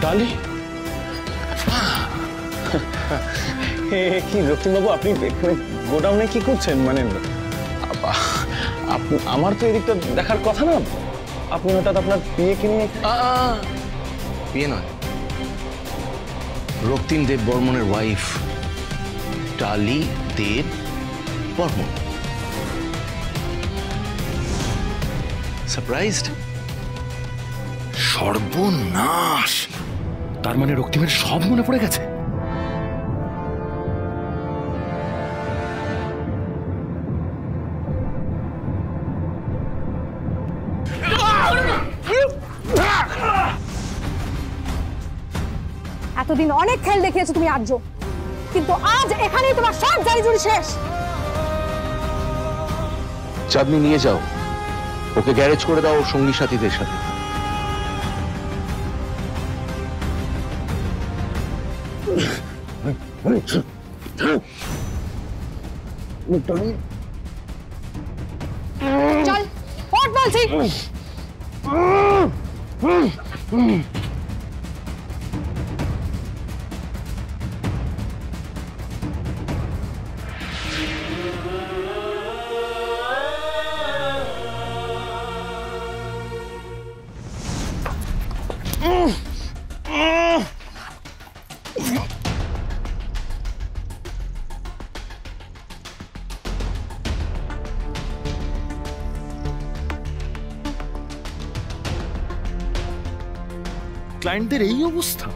ডালি কি রক্তিমবাবু, আপনি এখানে গোডাউনে কি করছেন? মানে আমার তো এদিকটা দেখার কথা না। আপনি হঠাৎ আপনার বিয়েকে নিয়ে? বিয়ে নয়, রক্তিম দেব বর্মনের ওয়াইফ ডালি দেব বর্মন। সারপ্রাইজড? সর্বনাশ! তার মানে রক্তিমের সব মনে পড়ে গেছে। এতদিন অনেক খেল দেখিয়েছো তুমি আর্য, কিন্তু আজ এখানেই তোমার সব জারিজুরি শেষ। চাঁদনি নিয়ে যাও, ওকে গ্যারেজ করে দাও ওর সঙ্গী সাথীদের সাথে। চল ওঠ বলছি। ক্লায়েন্টদের এই অবস্থা।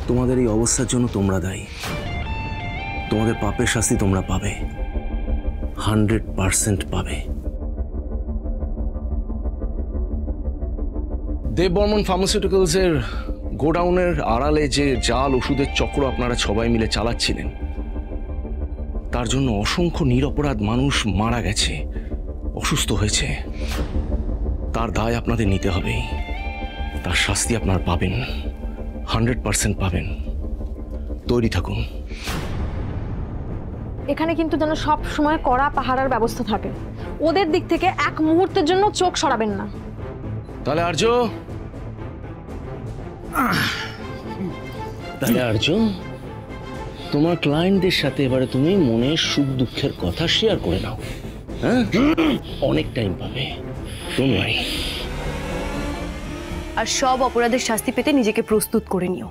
তোমাদের এই অবস্থার জন্য তোমরা দায়ী। তোমাদের পাপের শাস্তি তোমরা পাবে, 100% পাবে। দেব বর্মন ফার্মাসিউটিক্যালসের গোডাউনের আড়ালে যে জাল ওষুধের চক্র আপনারা সবাই মিলে চালাচ্ছিলেন, তার জন্য অসংখ্য নিরপরাধ মানুষ মারা গেছে, অসুস্থ হয়েছে। তার দায় আপনাদের নিতে হবে, তার শাস্তি আপনারা পাবেন, 100% পাবেন। তৈরি থাকুন। এখানে কিন্তু যেন সব সময় কড়া পাহারার ব্যবস্থা থাকে, ওদের দিক থেকে এক মুহূর্তের জন্য চোখ সরাবেন না। তাহলে আর্য, তোমার ক্লায়েন্টদের সাথে এবারে তুমি মনে সুখ দুঃখের কথা শেয়ার করে নাও। হ্যাঁ, অনেক টাইম পাবে, ডোন্ট ওয়ারি। আর সব অপরাধের শাস্তি পেতে নিজেকে প্রস্তুত করে নিও।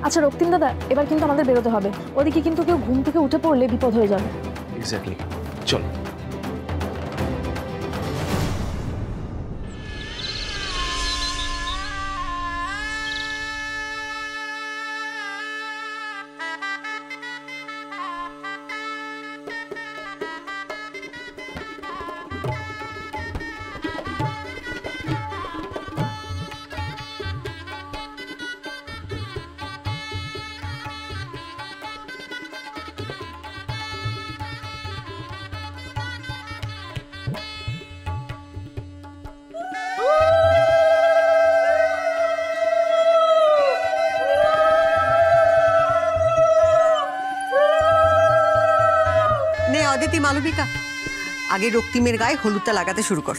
আচ্ছা রক্তিম দাদা, এবার কিন্তু আমাদের বেরোতে হবে। ওদিকে কিন্তু কেউ ঘুম থেকে উঠে পড়লে বিপদ হয়ে যাবে। এক্স্যাক্টলি, চল। অদিতি, মালবিকা, আগে রক্তিমের গায়ে হলুদটা লাগাতে শুরু কর।